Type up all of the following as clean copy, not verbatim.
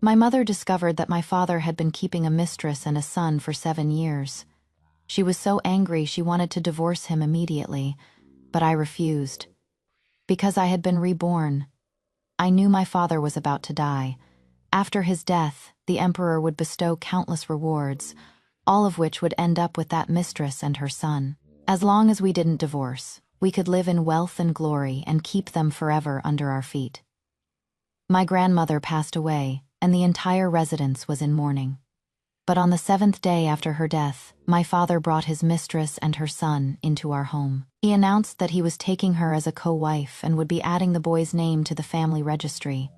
My mother discovered that my father had been keeping a mistress and a son for 7 years. She was so angry she wanted to divorce him immediately, but I refused. Because I had been reborn. I knew my father was about to die. After his death, the emperor would bestow countless rewards, all of which would end up with that mistress and her son. As long as we didn't divorce, we could live in wealth and glory and keep them forever under our feet. My grandmother passed away, and the entire residence was in mourning. But on the 7th day after her death, my father brought his mistress and her son into our home. He announced that he was taking her as a co-wife and would be adding the boy's name to the family registry.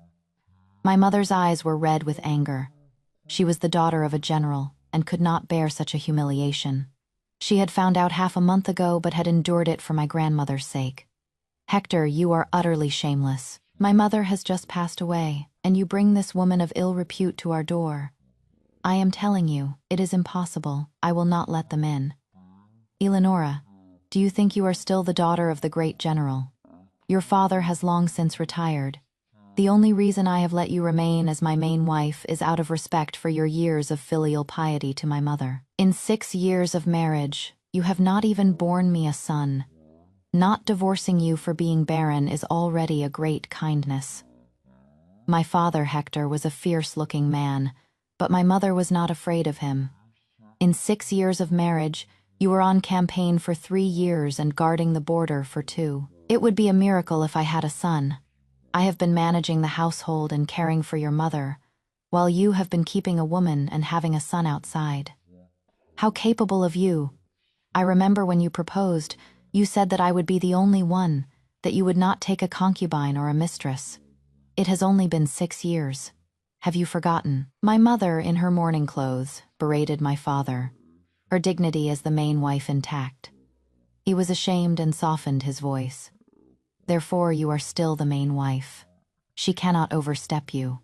My mother's eyes were red with anger. She was the daughter of a general and could not bear such a humiliation. She had found out half a month ago but had endured it for my grandmother's sake. Hector, you are utterly shameless. My mother has just passed away, and you bring this woman of ill repute to our door. I am telling you, it is impossible. I will not let them in. Eleonora, do you think you are still the daughter of the great general? Your father has long since retired. The only reason I have let you remain as my main wife is out of respect for your years of filial piety to my mother. In 6 years of marriage, you have not even borne me a son. Not divorcing you for being barren is already a great kindness. My father, Hector, was a fierce-looking man, but my mother was not afraid of him. In 6 years of marriage, you were on campaign for 3 years and guarding the border for 2. It would be a miracle if I had a son. I have been managing the household and caring for your mother, while you have been keeping a woman and having a son outside. How capable of you! I remember when you proposed, you said that I would be the only one, that you would not take a concubine or a mistress. It has only been 6 years. Have you forgotten? My mother, in her mourning clothes, berated my father, her dignity as the main wife intact. He was ashamed and softened his voice. Therefore you are still the main wife. She cannot overstep you.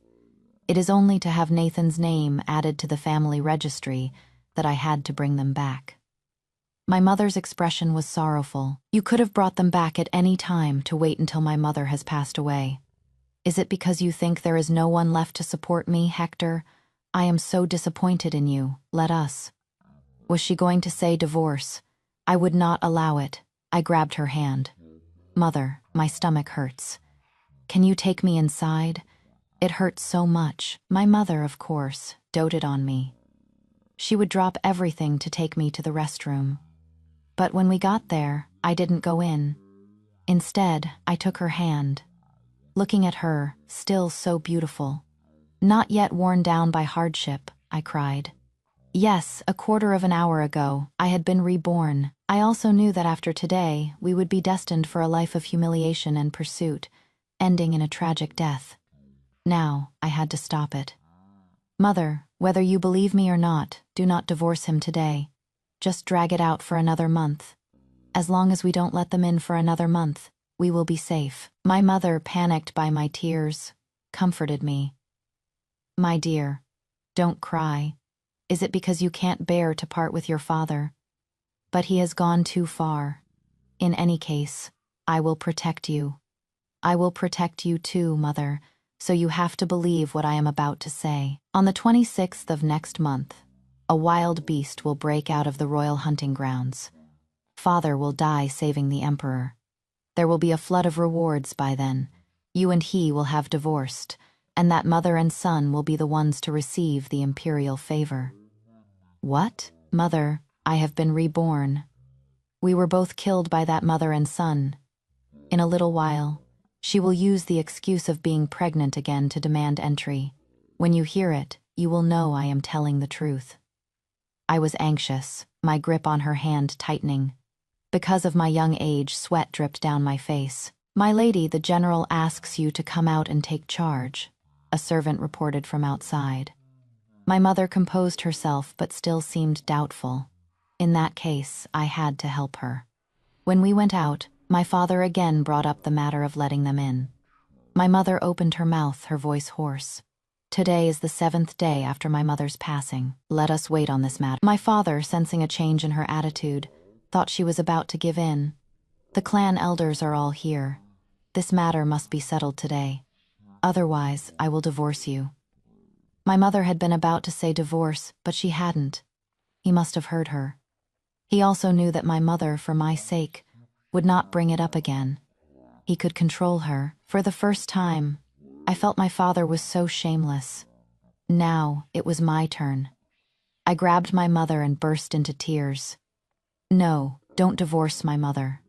It is only to have Nathan's name added to the family registry that I had to bring them back. My mother's expression was sorrowful. You could have brought them back at any time to wait until my mother has passed away. Is it because you think there is no one left to support me, Hector? I am so disappointed in you. Let us. Was she going to say divorce? I would not allow it. I grabbed her hand. Mother, my stomach hurts. Can you take me inside? It hurts so much. My mother, of course, doted on me. She would drop everything to take me to the restroom. But when we got there, I didn't go in. Instead, I took her hand. Looking at her, still so beautiful. Not yet worn down by hardship, I cried. Yes, a quarter of an hour ago, I had been reborn. I also knew that after today, we would be destined for a life of humiliation and pursuit, ending in a tragic death. Now, I had to stop it. Mother, whether you believe me or not, do not divorce him today. Just drag it out for another month. As long as we don't let them in for another month, we will be safe. My mother, panicked by my tears, comforted me. My dear, don't cry. Is it because you can't bear to part with your father? But he has gone too far. In any case, I will protect you. I will protect you too, Mother, so you have to believe what I am about to say. On the 26th of next month, a wild beast will break out of the royal hunting grounds. Father will die saving the emperor. There will be a flood of rewards by then. You and he will have divorced, and that mother and son will be the ones to receive the imperial favor. What? Mother, I have been reborn. We were both killed by that mother and son. In a little while, she will use the excuse of being pregnant again to demand entry. When you hear it, you will know I am telling the truth. I was anxious, my grip on her hand tightening. Because of my young age, sweat dripped down my face. My lady, the general asks you to come out and take charge, a servant reported from outside. My mother composed herself but still seemed doubtful. In that case, I had to help her. When we went out, my father again brought up the matter of letting them in. My mother opened her mouth, her voice hoarse. Today is the 7th day after my mother's passing. Let us wait on this matter. My father, sensing a change in her attitude, thought she was about to give in. The clan elders are all here. This matter must be settled today. Otherwise, I will divorce you. My mother had been about to say divorce, but she hadn't. He must have heard her. He also knew that my mother, for my sake, would not bring it up again. He could control her. For the first time, I felt my father was so shameless. Now, it was my turn. I grabbed my mother and burst into tears. No, don't divorce my mother.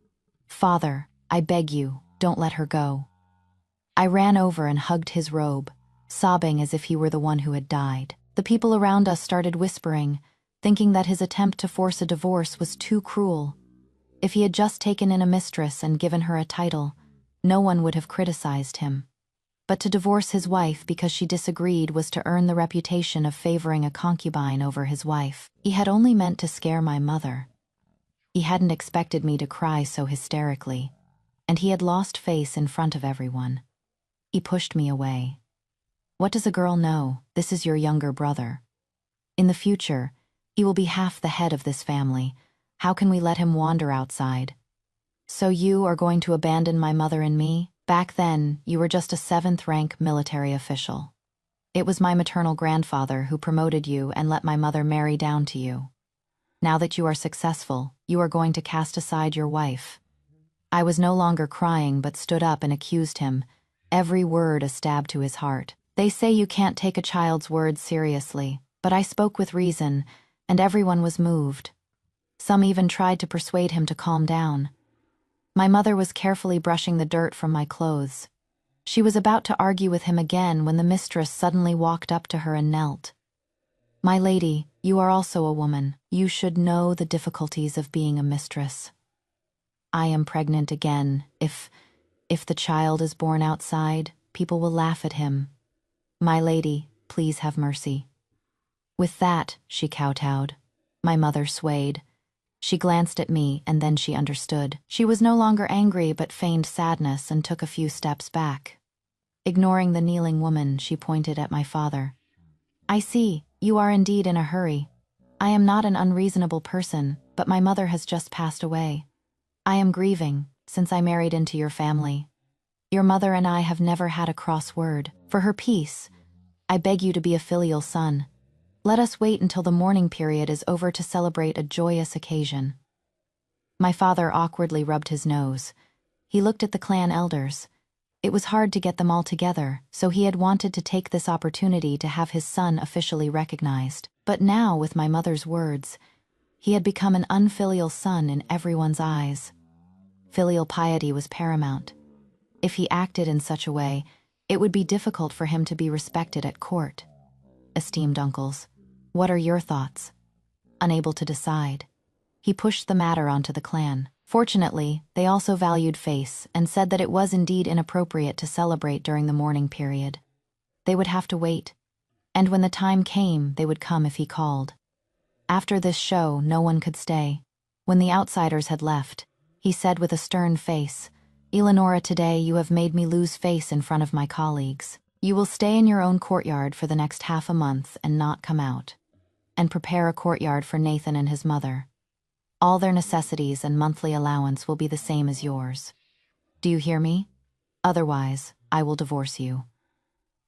Father, I beg you, don't let her go. I ran over and hugged his robe, sobbing as if he were the one who had died. The people around us started whispering, thinking that his attempt to force a divorce was too cruel. If he had just taken in a mistress and given her a title, no one would have criticized him. But to divorce his wife because she disagreed was to earn the reputation of favoring a concubine over his wife. He had only meant to scare my mother. He hadn't expected me to cry so hysterically, and he had lost face in front of everyone. He pushed me away. What does a girl know? This is your younger brother. In the future, he will be half the head of this family. How can we let him wander outside? So you are going to abandon my mother and me? Back then, you were just a 7th-rank military official. It was my maternal grandfather who promoted you and let my mother marry down to you. Now that you are successful, you are going to cast aside your wife. I was no longer crying but stood up and accused him, every word a stab to his heart. They say you can't take a child's words seriously, but I spoke with reason, and everyone was moved. Some even tried to persuade him to calm down. My mother was carefully brushing the dirt from my clothes. She was about to argue with him again when the mistress suddenly walked up to her and knelt. My lady, you are also a woman. You should know the difficulties of being a mistress. I am pregnant again. If the child is born outside, people will laugh at him. My lady, please have mercy. With that, she kowtowed. My mother swayed. She glanced at me, and then she understood. She was no longer angry but feigned sadness and took a few steps back. Ignoring the kneeling woman, she pointed at my father. I see, you are indeed in a hurry. I am not an unreasonable person, but my mother has just passed away. I am grieving, since I married into your family. Your mother and I have never had a cross word. For her peace, I beg you to be a filial son. Let us wait until the mourning period is over to celebrate a joyous occasion. My father awkwardly rubbed his nose. He looked at the clan elders. It was hard to get them all together, so he had wanted to take this opportunity to have his son officially recognized. But now, with my mother's words, he had become an unfilial son in everyone's eyes. Filial piety was paramount. If he acted in such a way, it would be difficult for him to be respected at court. Esteemed uncles, what are your thoughts? Unable to decide, he pushed the matter onto the clan. Fortunately, they also valued face and said that it was indeed inappropriate to celebrate during the mourning period. They would have to wait, and when the time came, they would come if he called. After this show, no one could stay. When the outsiders had left, he said with a stern face, Eleonora, today you have made me lose face in front of my colleagues. You will stay in your own courtyard for the next half a month and not come out. And prepare a courtyard for Nathan and his mother. All their necessities and monthly allowance will be the same as yours. Do you hear me? Otherwise, I will divorce you.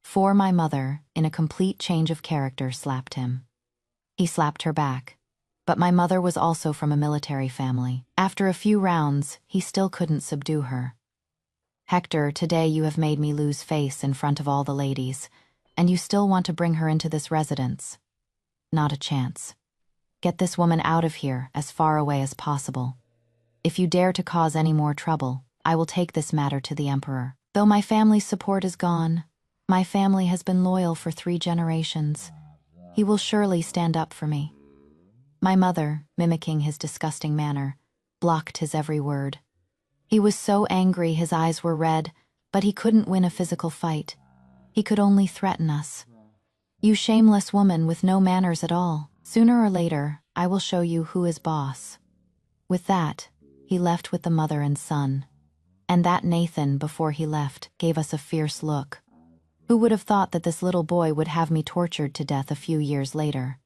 For my mother, in a complete change of character, slapped him. He slapped her back. But my mother was also from a military family. After a few rounds, he still couldn't subdue her. Hector, today you have made me lose face in front of all the ladies, and you still want to bring her into this residence. Not a chance. Get this woman out of here, as far away as possible. If you dare to cause any more trouble, I will take this matter to the Emperor. Though my family's support is gone, my family has been loyal for 3 generations. He will surely stand up for me. My mother, mimicking his disgusting manner, blocked his every word. He was so angry his eyes were red, but he couldn't win a physical fight. He could only threaten us. You shameless woman with no manners at all. Sooner or later, I will show you who is boss. With that, he left with the mother and son. And that Nathan, before he left, gave us a fierce look. Who would have thought that this little boy would have me tortured to death a few years later?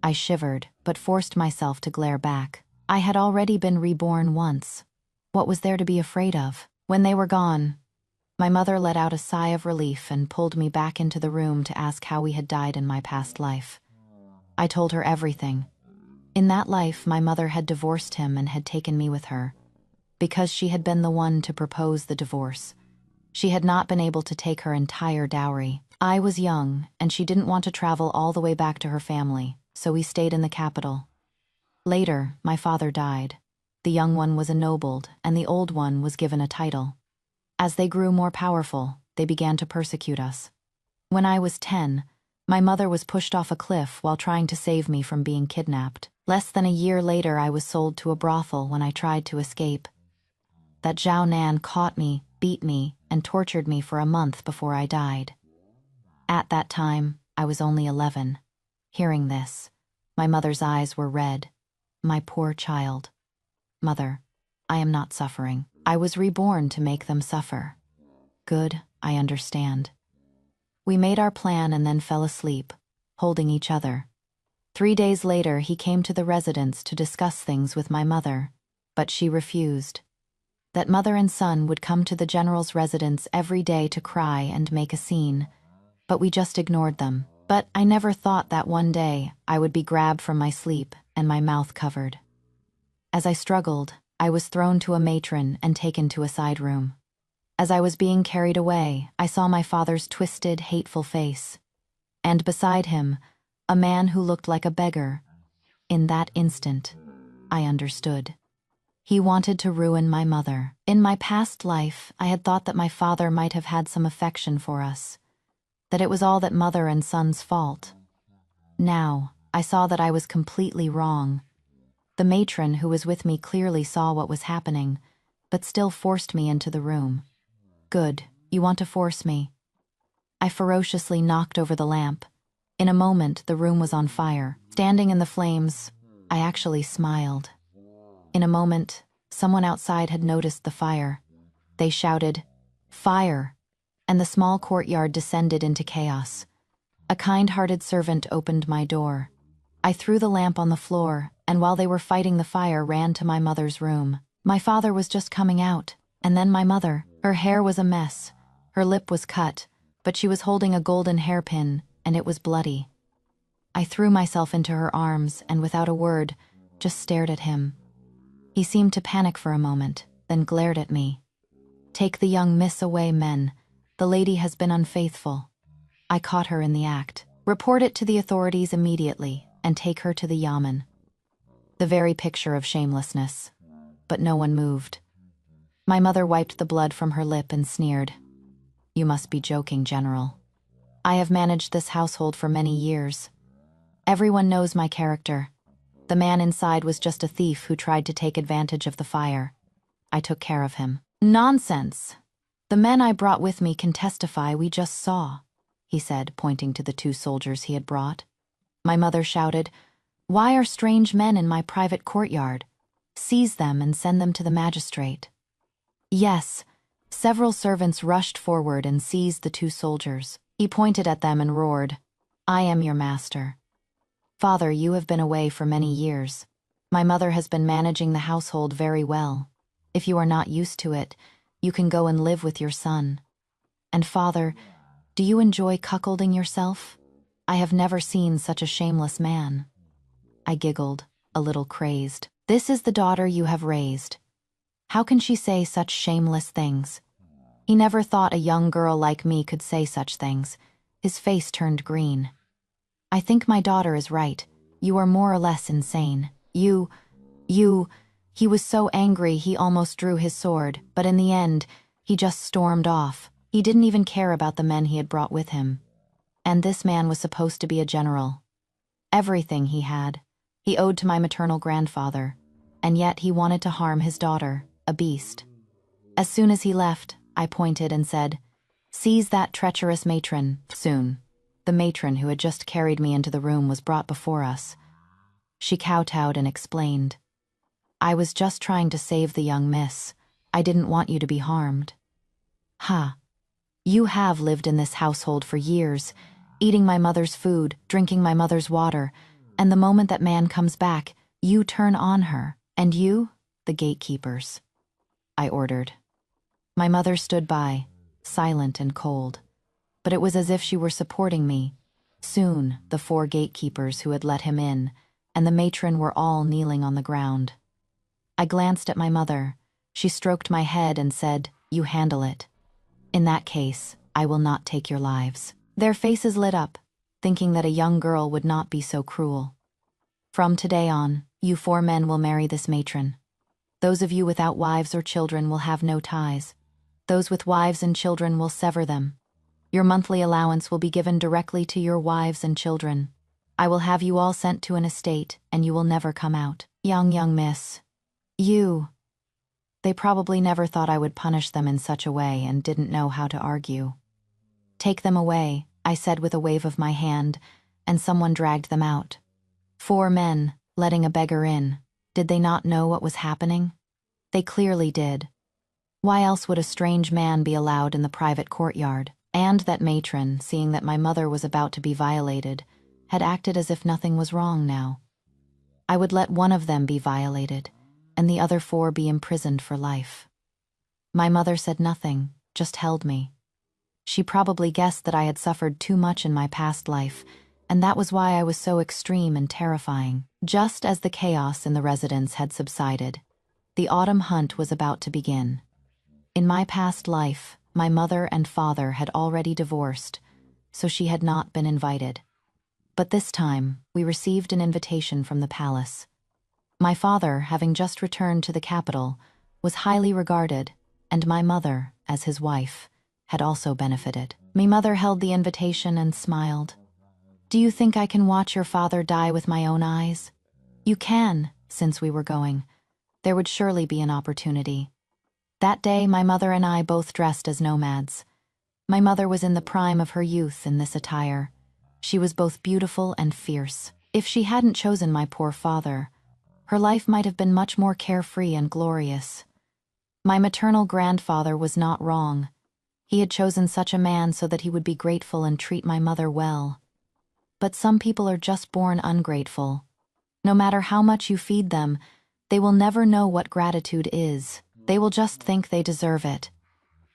I shivered, but forced myself to glare back. I had already been reborn once. What was there to be afraid of? When they were gone, My mother let out a sigh of relief and pulled me back into the room to ask how we had died in my past life. I told her everything. In that life, my mother had divorced him and had taken me with her. Because she had been the one to propose the divorce, she had not been able to take her entire dowry. I was young, and she didn't want to travel all the way back to her family, so we stayed in the capital. Later, my father died. The young one was ennobled, and the old one was given a title. As they grew more powerful, they began to persecute us. When I was 10, my mother was pushed off a cliff while trying to save me from being kidnapped. Less than a year later, I was sold to a brothel when I tried to escape. That Zhao Nan caught me, beat me, and tortured me for a month before I died. At that time, I was only 11. Hearing this, my mother's eyes were red. My poor child. Mother, I am not suffering. I was reborn to make them suffer. Good, I understand. We made our plan and then fell asleep, holding each other. 3 days later, he came to the residence to discuss things with my mother, but she refused. That mother and son would come to the general's residence every day to cry and make a scene, but we just ignored them. But I never thought that one day I would be grabbed from my sleep and my mouth covered. As I struggled, I was thrown to a matron and taken to a side room. As I was being carried away, I saw my father's twisted, hateful face. And beside him, a man who looked like a beggar. In that instant, I understood. He wanted to ruin my mother. In my past life, I had thought that my father might have had some affection for us, that it was all that mother and son's fault. Now, I saw that I was completely wrong. The matron who was with me clearly saw what was happening, but still forced me into the room. Good, you want to force me. I ferociously knocked over the lamp. In a moment, the room was on fire. Standing in the flames, I actually smiled. In a moment, someone outside had noticed the fire. They shouted, "Fire!" and the small courtyard descended into chaos. A kind-hearted servant opened my door. I threw the lamp on the floor, and while they were fighting the fire, ran to my mother's room. My father was just coming out, and then my mother. Her hair was a mess. Her lip was cut, but she was holding a golden hairpin, and it was bloody. I threw myself into her arms, and without a word, just stared at him. He seemed to panic for a moment, then glared at me. "Take the young miss away, men. The lady has been unfaithful." I caught her in the act. "Report it to the authorities immediately, and take her to the yamen." The very picture of shamelessness. But no one moved. My mother wiped the blood from her lip and sneered. "You must be joking, General. I have managed this household for many years. Everyone knows my character. The man inside was just a thief who tried to take advantage of the fire. I took care of him." "Nonsense! The men I brought with me can testify we just saw," he said, pointing to the 2 soldiers he had brought. My mother shouted, "Why are strange men in my private courtyard? Seize them and send them to the magistrate." Yes, several servants rushed forward and seized the 2 soldiers. He pointed at them and roared, "I am your master. Father, you have been away for many years. My mother has been managing the household very well. If you are not used to it, you can go and live with your son. And father, do you enjoy cuckolding yourself? I have never seen such a shameless man." I giggled, a little crazed. "This is the daughter you have raised. How can she say such shameless things?" He never thought a young girl like me could say such things. His face turned green. "I think my daughter is right. You are more or less insane. You... He was so angry he almost drew his sword, but in the end, he just stormed off. He didn't even care about the men he had brought with him. And this man was supposed to be a general. Everything he had, he owed to my maternal grandfather, and yet he wanted to harm his daughter, a beast. As soon as he left, I pointed and said, 'Seize that treacherous matron, soon.' The matron who had just carried me into the room was brought before us. She kowtowed and explained, 'I was just trying to save the young miss. I didn't want you to be harmed.' Ha! You have lived in this household for years, eating my mother's food, drinking my mother's water, and the moment that man comes back, you turn on her. And you, the gatekeepers," I ordered. My mother stood by. silent and cold. But it was as if she were supporting me. Soon, the 4 gatekeepers who had let him in, and the matron were all kneeling on the ground. I glanced at my mother. She stroked my head and said, "You handle it. In that case, I will not take your lives." Their faces lit up, thinking that a young girl would not be so cruel. "From today on, you 4 men will marry this matron. Those of you without wives or children will have no ties. Those with wives and children will sever them. Your monthly allowance will be given directly to your wives and children. I will have you all sent to an estate, and you will never come out. Young miss. You." They probably never thought I would punish them in such a way and didn't know how to argue. "Take them away," I said with a wave of my hand, and someone dragged them out. 4 men, letting a beggar in. Did they not know what was happening? They clearly did. Why else would a strange man be allowed in the private courtyard? And that matron, seeing that my mother was about to be violated, had acted as if nothing was wrong now. I would let one of them be violated, and the other 4 be imprisoned for life. My mother said nothing, just held me. She probably guessed that I had suffered too much in my past life, and that was why I was so extreme and terrifying. Just as the chaos in the residence had subsided, the autumn hunt was about to begin. In my past life, my mother and father had already divorced, so she had not been invited. But this time, we received an invitation from the palace. My father, having just returned to the capital, was highly regarded, and my mother, as his wife, had also benefited. My mother held the invitation and smiled. "Do you think I can watch your father die with my own eyes?" "You can, since we were going. There would surely be an opportunity." That day, my mother and I both dressed as nomads. My mother was in the prime of her youth in this attire. She was both beautiful and fierce. If she hadn't chosen my poor father, her life might have been much more carefree and glorious. My maternal grandfather was not wrong. He had chosen such a man so that he would be grateful and treat my mother well. But some people are just born ungrateful. No matter how much you feed them, they will never know what gratitude is. They will just think they deserve it.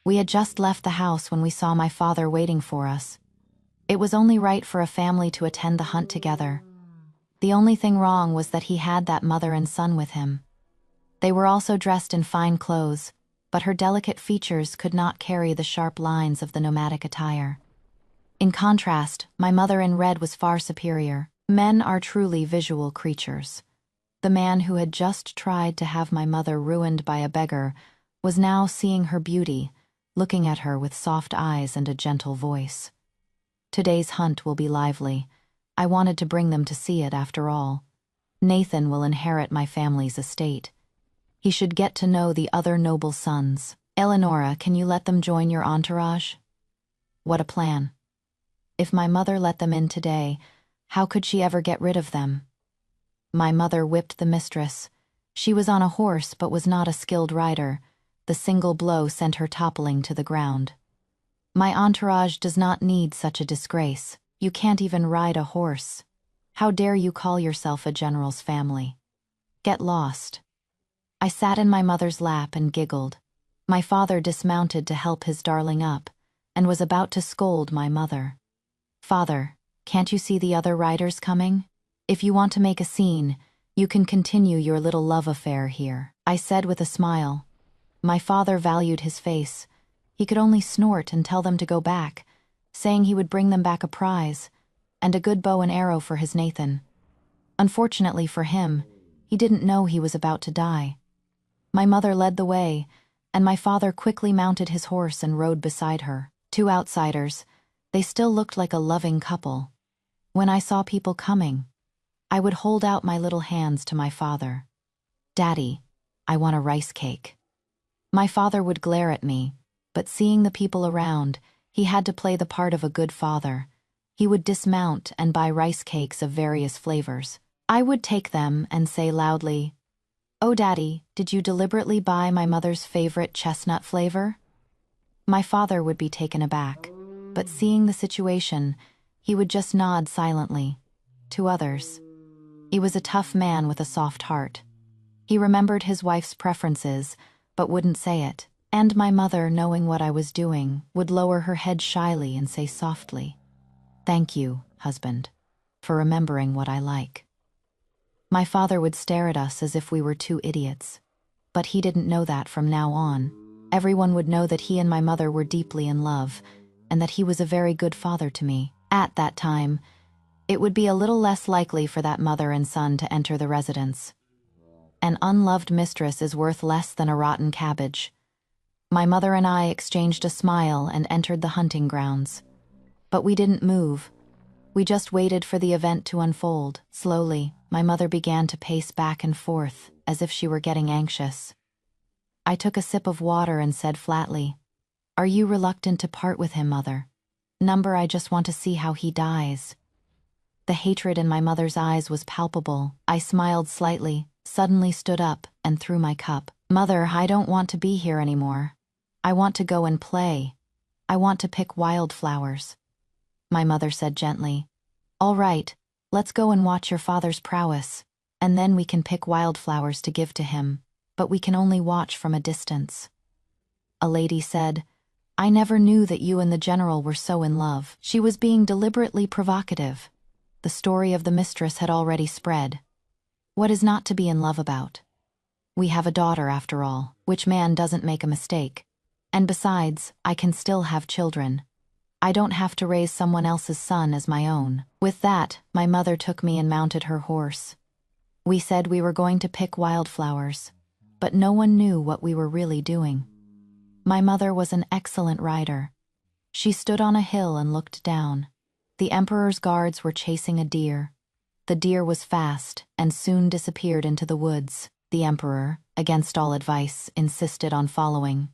We had just left the house when we saw my father waiting for us. It was only right for a family to attend the hunt together. The only thing wrong was that he had that mother and son with him. They were also dressed in fine clothes, but her delicate features could not carry the sharp lines of the nomadic attire. In contrast, my mother in red was far superior. Men are truly visual creatures. The man who had just tried to have my mother ruined by a beggar was now seeing her beauty, looking at her with soft eyes and a gentle voice. Today's hunt will be lively. I wanted to bring them to see it after all. Nathan will inherit my family's estate. He should get to know the other noble sons. Eleonora, can you let them join your entourage? What a plan. If my mother let them in today, how could she ever get rid of them? My mother whipped the mistress. She was on a horse but was not a skilled rider. The single blow sent her toppling to the ground. My entourage does not need such a disgrace. You can't even ride a horse. How dare you call yourself a general's family? Get lost. I sat in my mother's lap and giggled. My father dismounted to help his darling up, and was about to scold my mother. "Father, can't you see the other riders coming? If you want to make a scene, you can continue your little love affair here," I said with a smile. My father valued his face. He could only snort and tell them to go back, saying he would bring them back a prize, and a good bow and arrow for his Nathan. Unfortunately for him, he didn't know he was about to die. My mother led the way, and my father quickly mounted his horse and rode beside her. 2 outsiders, they still looked like a loving couple. When I saw people coming, I would hold out my little hands to my father. "Daddy, I want a rice cake." My father would glare at me, but seeing the people around, he had to play the part of a good father. He would dismount and buy rice cakes of various flavors. I would take them and say loudly, "Oh, Daddy, did you deliberately buy my mother's favorite chestnut flavor?" My father would be taken aback, but seeing the situation, he would just nod silently. To others, he was a tough man with a soft heart. He remembered his wife's preferences, but wouldn't say it. And my mother, knowing what I was doing, would lower her head shyly and say softly, "Thank you, husband, for remembering what I like." My father would stare at us as if we were two idiots. But he didn't know that from now on. Everyone would know that he and my mother were deeply in love, and that he was a very good father to me. At that time, it would be a little less likely for that mother and son to enter the residence. An unloved mistress is worth less than a rotten cabbage. My mother and I exchanged a smile and entered the hunting grounds. But we didn't move. We just waited for the event to unfold. Slowly, my mother began to pace back and forth, as if she were getting anxious. I took a sip of water and said flatly, "Are you reluctant to part with him, Mother? I just want to see how he dies." The hatred in my mother's eyes was palpable. I smiled slightly, suddenly stood up, and threw my cup. "Mother, I don't want to be here anymore. I want to go and play. I want to pick wildflowers." My mother said gently, "All right, let's go and watch your father's prowess, and then we can pick wildflowers to give to him, but we can only watch from a distance." A lady said, "I never knew that you and the general were so in love." She was being deliberately provocative. The story of the mistress had already spread. What is not to be in love about? We have a daughter, after all. Which man doesn't make a mistake? And besides, I can still have children. I don't have to raise someone else's son as my own. With that, my mother took me and mounted her horse. We said we were going to pick wildflowers, but no one knew what we were really doing. My mother was an excellent rider. She stood on a hill and looked down. The emperor's guards were chasing a deer. The deer was fast and soon disappeared into the woods. The emperor, against all advice, insisted on following.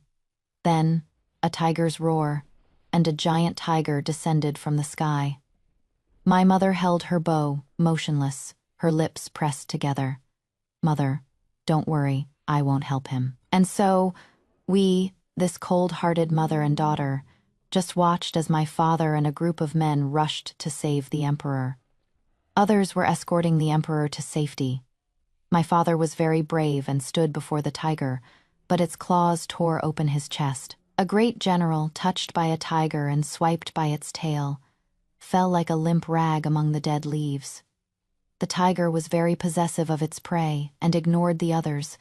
Then, a tiger's roar, and a giant tiger descended from the sky. My mother held her bow, motionless, her lips pressed together. "Mother, don't worry, I won't help him." And so, we, this cold-hearted mother and daughter, just watched as my father and a group of men rushed to save the emperor. Others were escorting the emperor to safety. My father was very brave and stood before the tiger, but its claws tore open his chest. A great general, touched by a tiger and swiped by its tail, fell like a limp rag among the dead leaves. The tiger was very possessive of its prey and ignored the others,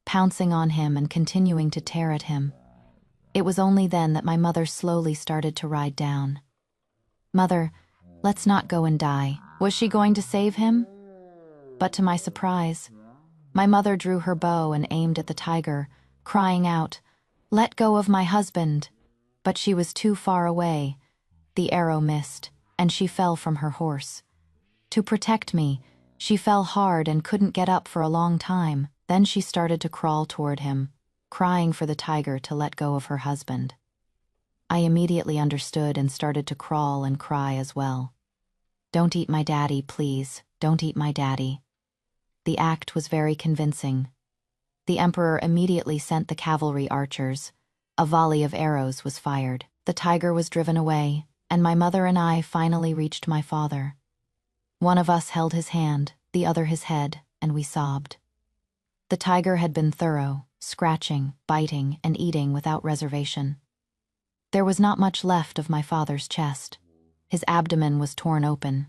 pouncing on him and continuing to tear at him. It was only then that my mother slowly started to ride down. "Mother, let's not go and die." Was she going to save him? But to my surprise, my mother drew her bow and aimed at the tiger, crying out, "Let go of my husband!" But she was too far away. The arrow missed, and she fell from her horse. To protect me, she fell hard and couldn't get up for a long time. Then she started to crawl toward him, crying for the tiger to let go of her husband. I immediately understood and started to crawl and cry as well. "Don't eat my daddy, please. Don't eat my daddy." The act was very convincing. The emperor immediately sent the cavalry archers. A volley of arrows was fired. The tiger was driven away, and my mother and I finally reached my father. One of us held his hand, the other his head, and we sobbed. The tiger had been thorough, scratching, biting, and eating without reservation. There was not much left of my father's chest. His abdomen was torn open.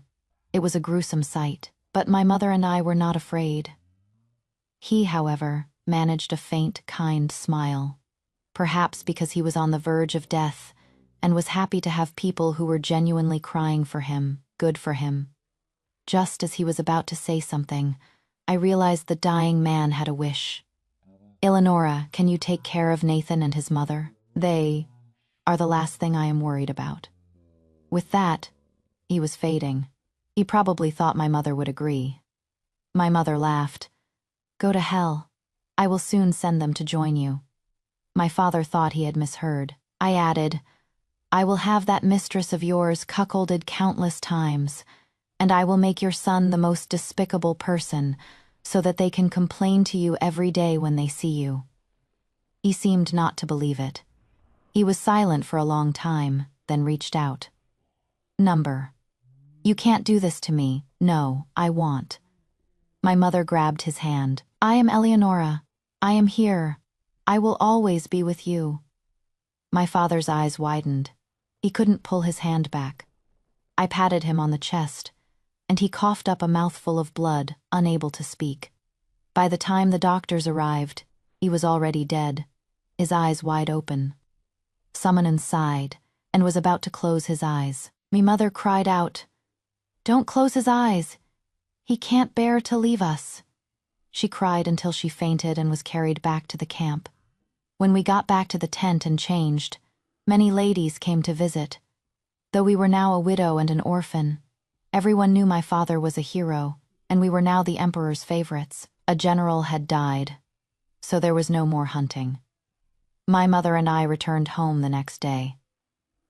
It was a gruesome sight, but my mother and I were not afraid. He, however, managed a faint, kind smile, perhaps because he was on the verge of death and was happy to have people who were genuinely crying for him, good for him. Just as he was about to say something, I realized the dying man had a wish. "Eleonora, can you take care of Nathan and his mother? They are the last thing I am worried about." With that, he was fading. He probably thought my mother would agree. My mother laughed. "Go to hell. I will soon send them to join you." My father thought he had misheard. I added, "I will have that mistress of yours cuckolded countless times, and I will make your son the most despicable person, so that they can complain to you every day when they see you." He seemed not to believe it. He was silent for a long time, then reached out. "Number. You can't do this to me. No, I want." My mother grabbed his hand. "I am Eleonora. I am here." I will always be with you." My father's eyes widened. He couldn't pull his hand back. I patted him on the chest, and he coughed up a mouthful of blood, unable to speak. By the time the doctors arrived, he was already dead, his eyes wide open. Summonin sighed and was about to close his eyes. Me mother cried out, "Don't close his eyes. He can't bear to leave us." She cried until she fainted and was carried back to the camp. When we got back to the tent and changed, many ladies came to visit. Though we were now a widow and an orphan, everyone knew my father was a hero, and we were now the emperor's favorites. A general had died, so there was no more hunting. My mother and I returned home the next day.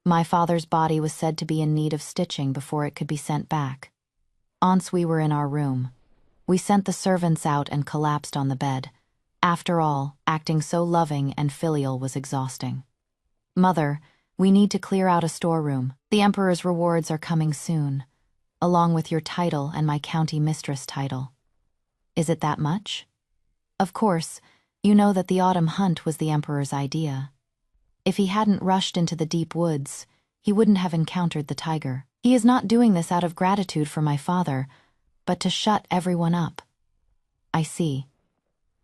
My father's body was said to be in need of stitching before it could be sent back. Once we were in our room. We sent the servants out and collapsed on the bed. After all, acting so loving and filial was exhausting. "Mother, we need to clear out a storeroom. The emperor's rewards are coming soon, along with your title and my county mistress title." "Is it that much?" "Of course, you know that the autumn hunt was the emperor's idea. If he hadn't rushed into the deep woods, he wouldn't have encountered the tiger. He is not doing this out of gratitude for my father, but to shut everyone up." "I see."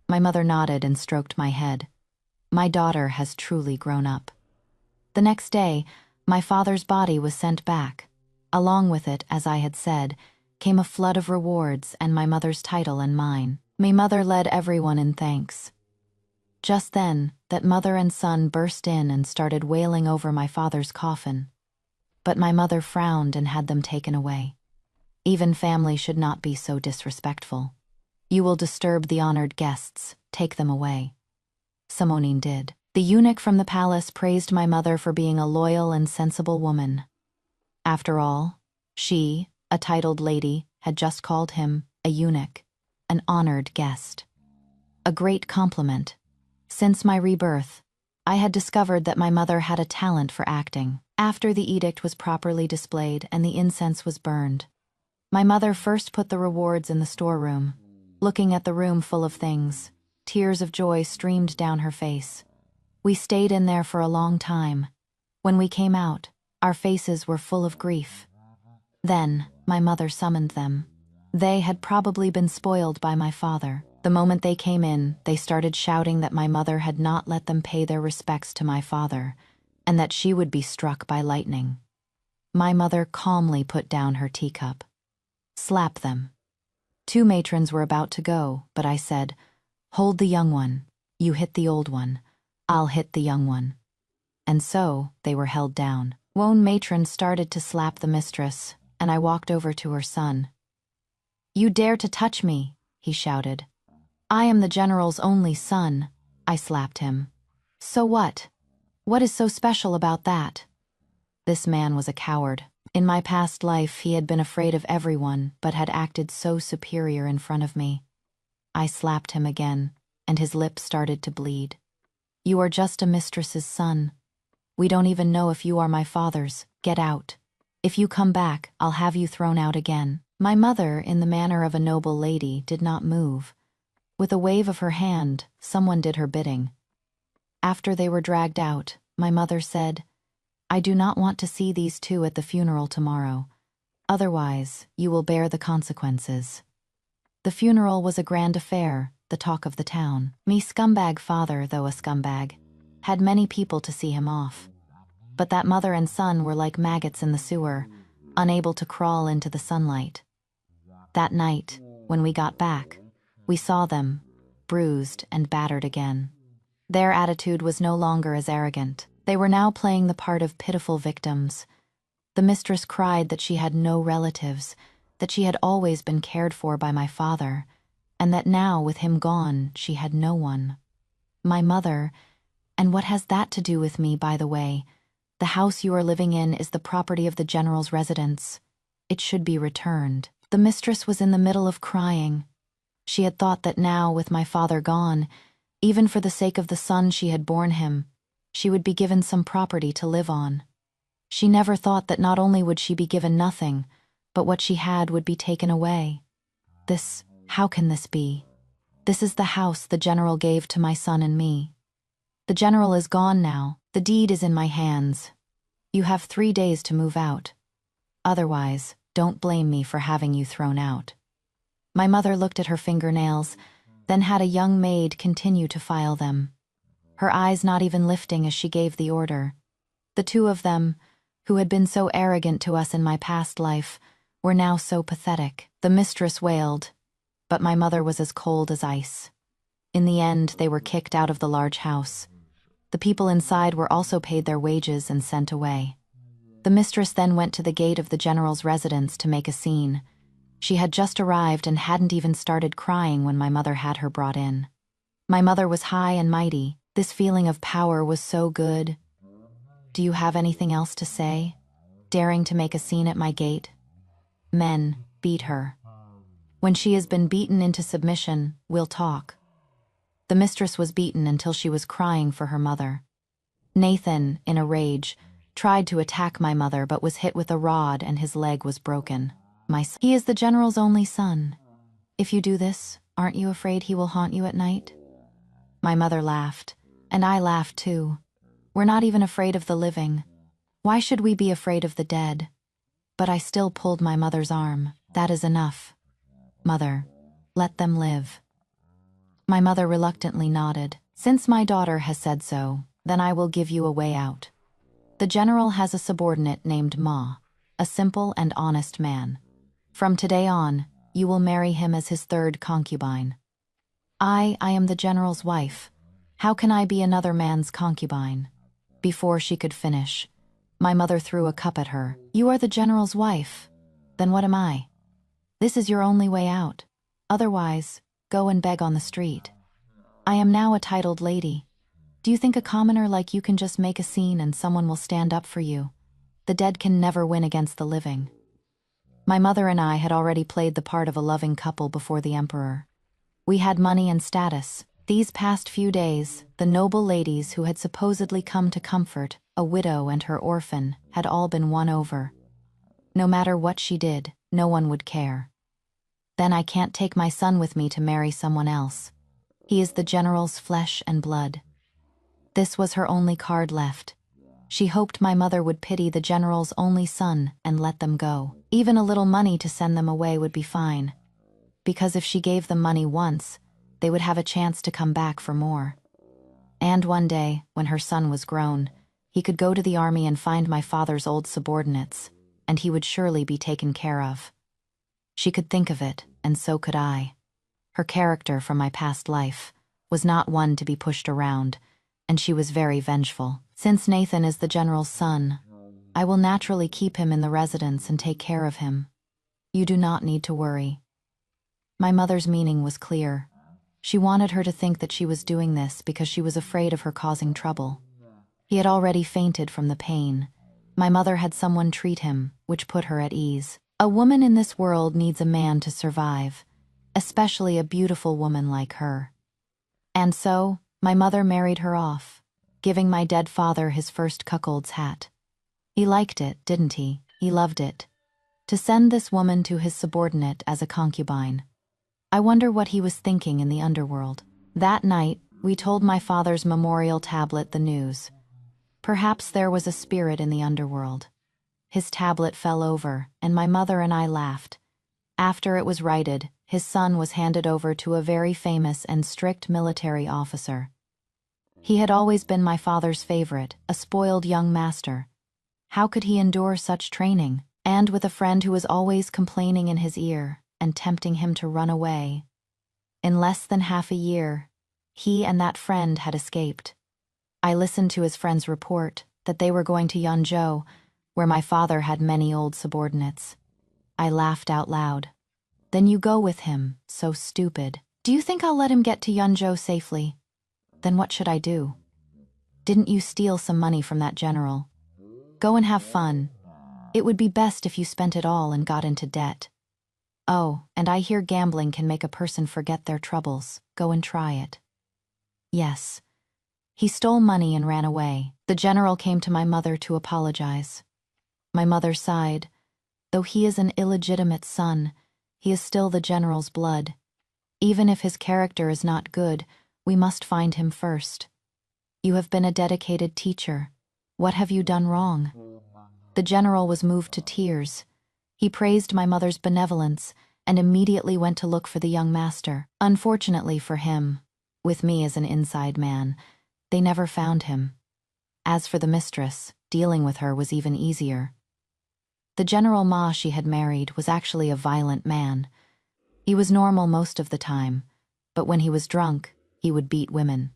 My mother nodded and stroked my head. "My daughter has truly grown up." The next day, my father's body was sent back. Along with it, as I had said, came a flood of rewards and my mother's title and mine. My mother led everyone in thanks. Just then, that mother and son burst in and started wailing over my father's coffin. But my mother frowned and had them taken away. Even family should not be so disrespectful. "You will disturb the honored guests. Take them away." Simonin did. The eunuch from the palace praised my mother for being a loyal and sensible woman. After all, she, a titled lady, had just called him a eunuch, an honored guest. A great compliment. Since my rebirth, I had discovered that my mother had a talent for acting. After the edict was properly displayed and the incense was burned, my mother first put the rewards in the storeroom. Looking at the room full of things, tears of joy streamed down her face. We stayed in there for a long time. When we came out, our faces were full of grief. Then, my mother summoned them. They had probably been spoiled by my father. The moment they came in, they started shouting that my mother had not let them pay their respects to my father, and that she would be struck by lightning. My mother calmly put down her teacup. "Slap them." 2 matrons were about to go, but I said, "Hold the young one. You hit the old one. I'll hit the young one." And so, they were held down. One matron started to slap the mistress, and I walked over to her son. "You dare to touch me," he shouted. "I am the general's only son." I slapped him. "So what? What is so special about that?" This man was a coward. In my past life, he had been afraid of everyone, but had acted so superior in front of me. I slapped him again, and his lips started to bleed. "You are just a mistress's son. We don't even know if you are my father's. Get out. If you come back, I'll have you thrown out again." My mother, in the manner of a noble lady, did not move. With a wave of her hand, someone did her bidding. After they were dragged out, my mother said, "I do not want to see these 2 at the funeral tomorrow. Otherwise, you will bear the consequences." The funeral was a grand affair, the talk of the town. Me scumbag father, though a scumbag, had many people to see him off. But that mother and son were like maggots in the sewer, unable to crawl into the sunlight. That night, when we got back, we saw them, bruised and battered again. Their attitude was no longer as arrogant. They were now playing the part of pitiful victims. The mistress cried that she had no relatives, that she had always been cared for by my father, and that now, with him gone, she had no one. My mother, and what has that to do with me, by the way? The house you are living in is the property of the general's residence. It should be returned. The mistress was in the middle of crying. She had thought that now, with my father gone, even for the sake of the son she had borne him, she would be given some property to live on. She never thought that not only would she be given nothing, but what she had would be taken away. How can this be? This is the house the general gave to my son and me. The general is gone now. The deed is in my hands. You have 3 days to move out. Otherwise, don't blame me for having you thrown out." My mother looked at her fingernails, then had a young maid continue to file them, her eyes not even lifting as she gave the order. The two of them, who had been so arrogant to us in my past life, were now so pathetic. The mistress wailed, but my mother was as cold as ice. In the end, they were kicked out of the large house. The people inside were also paid their wages and sent away. The mistress then went to the gate of the general's residence to make a scene. She had just arrived and hadn't even started crying when my mother had her brought in. My mother was high and mighty. This feeling of power was so good. "Do you have anything else to say?" Daring to make a scene at my gate. "Men, beat her. When she has been beaten into submission, we'll talk." The mistress was beaten until she was crying for her mother. Nathan, in a rage, tried to attack my mother but was hit with a rod and his leg was broken. He is the general's only son. If you do this, aren't you afraid he will haunt you at night?" My mother laughed, and I laughed too. We're not even afraid of the living. Why should we be afraid of the dead? But I still pulled my mother's arm. "That is enough. Mother, let them live." My mother reluctantly nodded. "Since my daughter has said so, then I will give you a way out. The general has a subordinate named Ma, a simple and honest man. From today on, you will marry him as his third concubine." I am the general's wife. How can I be another man's concubine?" Before she could finish, my mother threw a cup at her. "You are the general's wife. Then what am I? This is your only way out. Otherwise, go and beg on the street. I am now a titled lady. Do you think a commoner like you can just make a scene and someone will stand up for you? The dead can never win against the living." My mother and I had already played the part of a loving couple before the emperor. We had money and status. These past few days, the noble ladies who had supposedly come to comfort a widow and her orphan had all been won over. No matter what she did, no one would care. Then I can't take my son with me to marry someone else. He is the general's flesh and blood. This was her only card left. She hoped my mother would pity the general's only son and let them go. Even a little money to send them away would be fine, because if she gave them money once, they would have a chance to come back for more. And one day, when her son was grown, he could go to the army and find my father's old subordinates, and he would surely be taken care of. She could think of it, and so could I. Her character from my past life was not one to be pushed around, and she was very vengeful. Since Nathan is the general's son, I will naturally keep him in the residence and take care of him. You do not need to worry. My mother's meaning was clear. She wanted her to think that she was doing this because she was afraid of her causing trouble. He had already fainted from the pain. My mother had someone treat him, which put her at ease. A woman in this world needs a man to survive, especially a beautiful woman like her. And so, my mother married her off, giving my dead father his first cuckold's hat. He liked it, didn't he? He loved it. To send this woman to his subordinate as a concubine. I wonder what he was thinking in the underworld. That night, we told my father's memorial tablet the news. Perhaps there was a spirit in the underworld. His tablet fell over, and my mother and I laughed. After it was righted, his son was handed over to a very famous and strict military officer. He had always been my father's favorite, a spoiled young master. How could he endure such training? And with a friend who was always complaining in his ear and tempting him to run away. In less than half a year, he and that friend had escaped. I listened to his friend's report that they were going to Yunzhou, where my father had many old subordinates. I laughed out loud. Then you go with him, so stupid. Do you think I'll let him get to Yunzhou safely? Then what should I do? Didn't you steal some money from that general? Go and have fun. It would be best if you spent it all and got into debt. Oh, and I hear gambling can make a person forget their troubles. Go and try it. Yes. He stole money and ran away. The general came to my mother to apologize. My mother sighed. Though he is an illegitimate son, he is still the general's blood. Even if his character is not good, we must find him first. You have been a dedicated teacher. What have you done wrong?" The general was moved to tears. He praised my mother's benevolence and immediately went to look for the young master. Unfortunately for him, with me as an inside man, they never found him. As for the mistress, dealing with her was even easier. The General Ma she had married was actually a violent man. He was normal most of the time, but when he was drunk, he would beat women.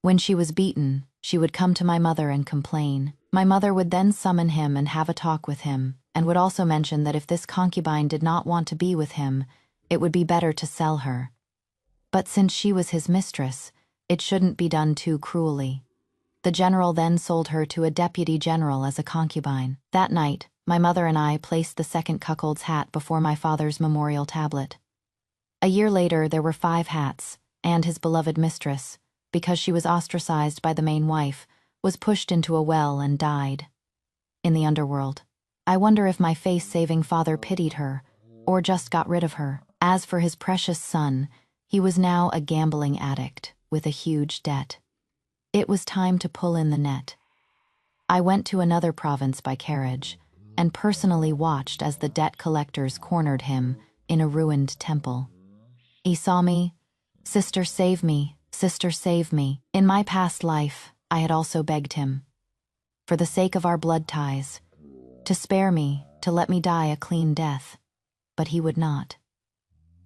When she was beaten, she would come to my mother and complain. My mother would then summon him and have a talk with him, and would also mention that if this concubine did not want to be with him, it would be better to sell her. But since she was his mistress, it shouldn't be done too cruelly. The general then sold her to a deputy general as a concubine. That night, my mother and I placed the second cuckold's hat before my father's memorial tablet. A year later, there were 5 hats, and his beloved mistress, because she was ostracized by the main wife, was pushed into a well and died. In the underworld. I wonder if my face-saving father pitied her, or just got rid of her. As for his precious son, he was now a gambling addict with a huge debt. It was time to pull in the net. I went to another province by carriage, and personally watched as the debt collectors cornered him in a ruined temple. He saw me. "Sister, save me. Sister, save me." In my past life, I had also begged him, for the sake of our blood ties, to spare me, to let me die a clean death. But he would not.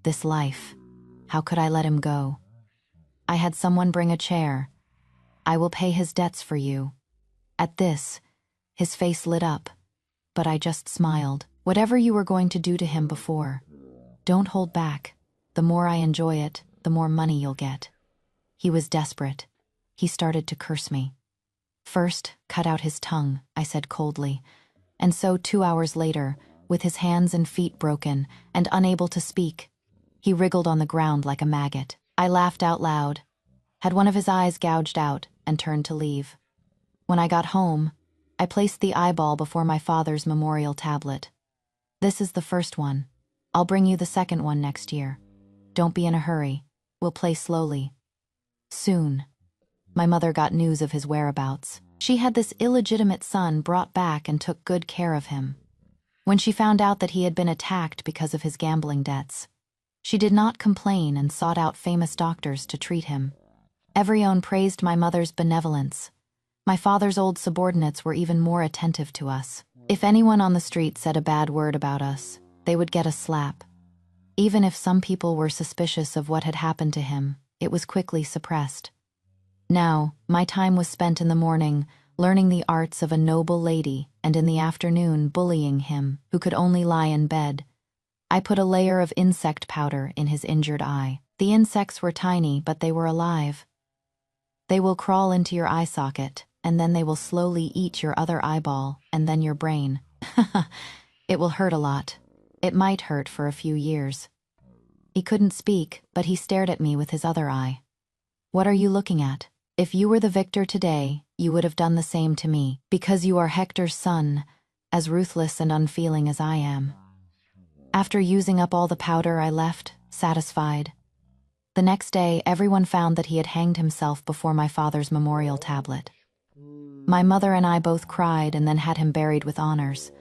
This life, how could I let him go? I had someone bring a chair. "I will pay his debts for you." At this, his face lit up, but I just smiled. "Whatever you were going to do to him before, don't hold back. The more I enjoy it, the more money you'll get." He was desperate. He started to curse me. "First, cut out his tongue," I said coldly. And so 2 hours later, with his hands and feet broken and unable to speak, he wriggled on the ground like a maggot. I laughed out loud, had one of his eyes gouged out, and turned to leave. When I got home, I placed the eyeball before my father's memorial tablet. "This is the first one. I'll bring you the second one next year. Don't be in a hurry. We'll play slowly." Soon, my mother got news of his whereabouts. She had this illegitimate son brought back and took good care of him. When she found out that he had been attacked because of his gambling debts, she did not complain and sought out famous doctors to treat him. Everyone praised my mother's benevolence. My father's old subordinates were even more attentive to us. If anyone on the street said a bad word about us, they would get a slap. Even if some people were suspicious of what had happened to him, it was quickly suppressed. Now, my time was spent in the morning learning the arts of a noble lady, and in the afternoon bullying him, who could only lie in bed. I put a layer of insect powder in his injured eye. The insects were tiny, but they were alive. They will crawl into your eye socket, and then they will slowly eat your other eyeball, and then your brain. It will hurt a lot. It might hurt for a few years. He couldn't speak, but he stared at me with his other eye. "What are you looking at? If you were the victor today, you would have done the same to me, because you are Hector's son, as ruthless and unfeeling as I am." After using up all the powder, I left, satisfied. The next day, everyone found that he had hanged himself before my father's memorial tablet. My mother and I both cried and then had him buried with honors,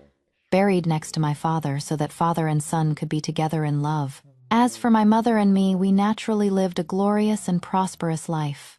buried next to my father so that father and son could be together in love. As for my mother and me, we naturally lived a glorious and prosperous life.